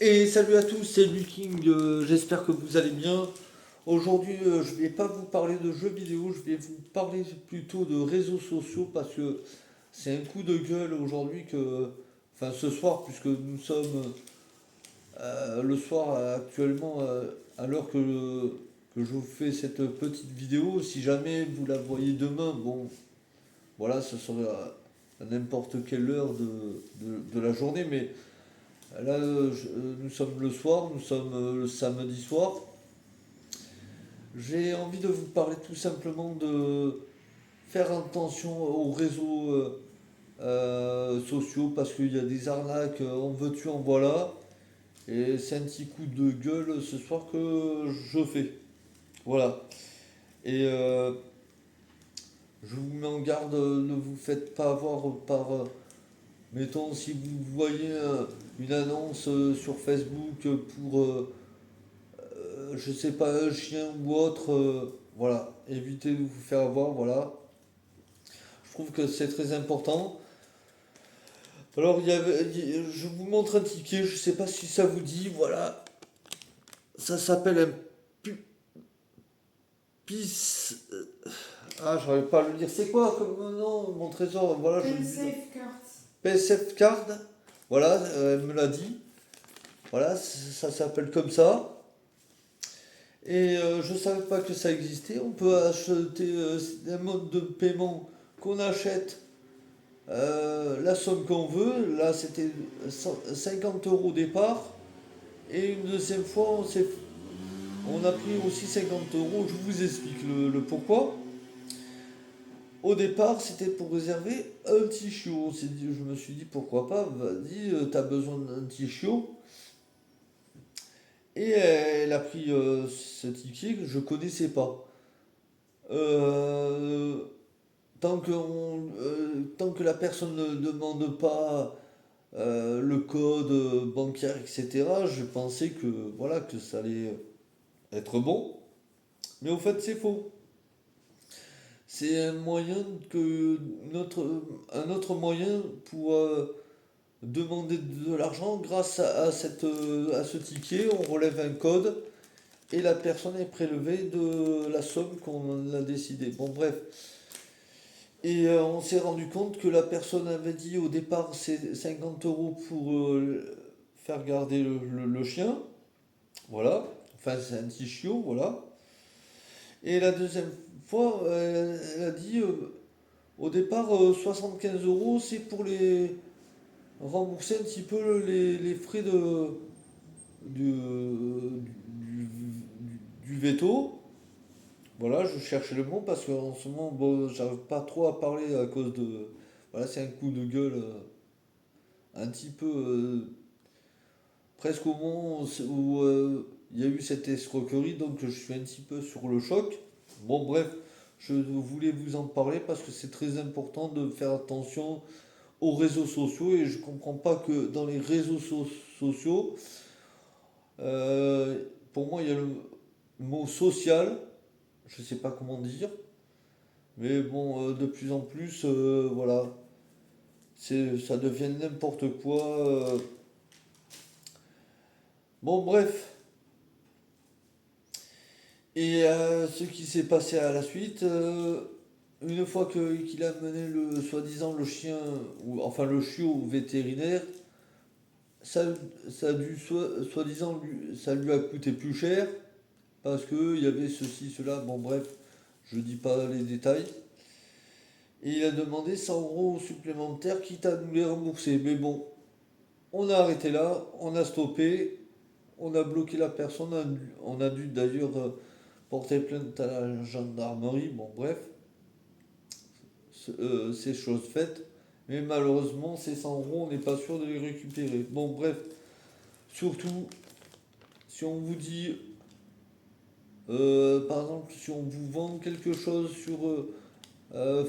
Et salut à tous, c'est Luking, j'espère que vous allez bien. Aujourd'hui, je vais pas vous parler de jeux vidéo, je vais vous parler plutôt de réseaux sociaux parce que c'est un coup de gueule aujourd'hui enfin ce soir, puisque nous sommes le soir actuellement à l'heure que je vous fais cette petite vidéo. Si jamais vous la voyez demain, bon, voilà, ce sera à n'importe quelle heure de la journée, mais là, nous sommes le soir, nous sommes le samedi soir. J'ai envie de vous parler tout simplement de faire attention aux réseaux sociaux parce qu'il y a des arnaques, en veux-tu, en voilà. Et c'est un petit coup de gueule ce soir que je fais. Voilà. Et je vous mets en garde, ne vous faites pas avoir par... mettons, si vous voyez une annonce sur Facebook pour je sais pas, un chien ou autre, voilà, évitez de vous faire avoir, voilà. Je trouve que c'est très important. Alors, je vous montre un ticket, je sais pas si ça vous dit, voilà. Ça s'appelle un pu- pis. Ah, j'arrive pas à le dire. C'est quoi comme nom, mon trésor? Voilà, je le dis. PaySafe Cards. PSF Card, voilà, elle me l'a dit. Voilà, ça s'appelle comme ça. Et je ne savais pas que ça existait. On peut acheter un mode de paiement qu'on achète la somme qu'on veut. Là, c'était 50 euros au départ. Et une deuxième fois, on a pris aussi 50 euros. Je vous explique le pourquoi. Au départ, c'était pour réserver un petit chiot. Je me suis dit, pourquoi pas, vas-y, t'as besoin d'un petit chiot. Et elle a pris ce ticket que je connaissais pas. Euh, tant que la personne ne demande pas le code bancaire, etc., je pensais que, voilà, que ça allait être bon. Mais au fait, c'est faux. C'est un moyen un autre moyen pour demander de l'argent grâce à ce ticket. On relève un code et la personne est prélevée de la somme qu'on a décidé. Bon, bref. Et on s'est rendu compte que la personne avait dit au départ c'est 50 euros pour faire garder le chien. Voilà. Enfin, c'est un petit chiot, voilà. Et la deuxième fois, elle a dit au départ 75 euros, c'est pour les rembourser un petit peu les frais du, du veto. Voilà, je cherchais le mot parce qu'en ce moment, bon, j'arrive pas trop à parler à cause de. Voilà, c'est un coup de gueule un petit peu presque au moment où il y a eu cette escroquerie, donc je suis un petit peu sur le choc. Bon, bref, je voulais vous en parler parce que c'est très important de faire attention aux réseaux sociaux et je comprends pas que dans les sociaux, pour moi, il y a le mot social, je sais pas comment dire, mais bon, de plus en plus, voilà, ça devient n'importe quoi. Bon, bref. Et ce qui s'est passé à la suite, une fois qu'il a mené soi-disant le chien, ou enfin le chiot au vétérinaire, ça, ça a dû, soi-disant, ça lui a coûté plus cher, parce qu'il y avait ceci, cela, bon bref, je dis pas les détails. Et il a demandé 100 euros supplémentaires, quitte à nous les rembourser. Mais bon, on a arrêté là, on a stoppé, on a bloqué la personne, on a dû d'ailleurs porter plainte à la gendarmerie, bon bref, c'est chose faite. Mais malheureusement, ces 100 euros, on n'est pas sûr de les récupérer. Bon bref, surtout, si on vous dit, par exemple, si on vous vend quelque chose sur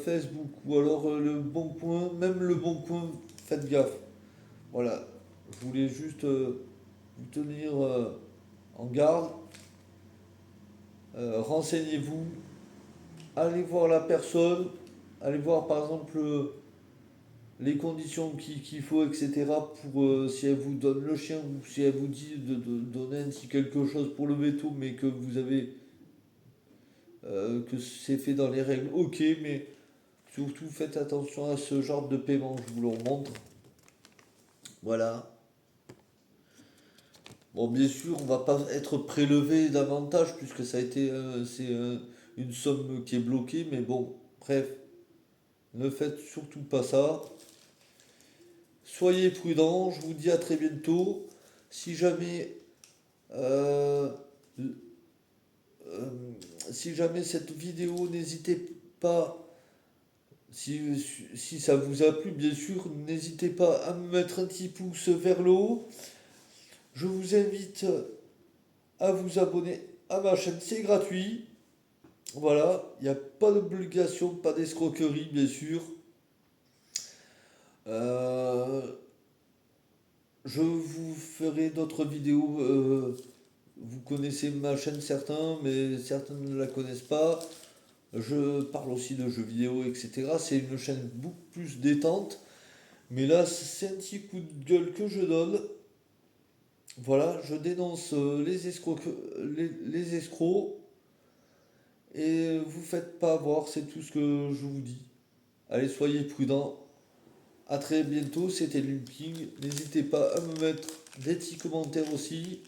Facebook ou alors le Bon Coin, même le Bon Coin, faites gaffe. Voilà, je voulais juste vous tenir en garde. Renseignez-vous, allez voir la personne, allez voir par exemple les conditions qu'il faut, etc. pour si elle vous donne le chien ou si elle vous dit de donner ainsi quelque chose pour le veto, mais que vous avez que c'est fait dans les règles, ok, mais surtout faites attention à ce genre de paiement, je vous le remontre. Voilà. Bon, bien sûr, on va pas être prélevé davantage puisque ça a été c'est une somme qui est bloquée, mais bon, bref, ne faites surtout pas ça. Soyez prudents, je vous dis à très bientôt. Si jamais euh, euh, si jamais cette vidéo, n'hésitez pas, si, si ça vous a plu, bien sûr, n'hésitez pas à me mettre un petit pouce vers le haut. Je vous invite à vous abonner à ma chaîne, c'est gratuit. Voilà, il n'y a pas d'obligation, pas d'escroquerie, bien sûr. Euh, je vous ferai d'autres vidéos. Vous connaissez ma chaîne, certains, mais certains ne la connaissent pas. Je parle aussi de jeux vidéo, etc. C'est une chaîne beaucoup plus détente. Mais là, c'est un petit coup de gueule que je donne. Voilà, je dénonce les escrocs. Et vous faites pas avoir, c'est tout ce que je vous dis. Allez, soyez prudents. À très bientôt, c'était King. N'hésitez pas à me mettre des petits commentaires aussi.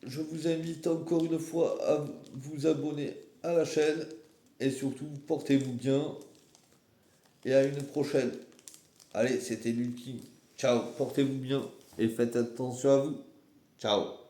Je vous invite encore une fois à vous abonner à la chaîne. Et surtout, portez-vous bien. Et à une prochaine. Allez, c'était King. Ciao, portez-vous bien. Et faites attention à vous. Ciao.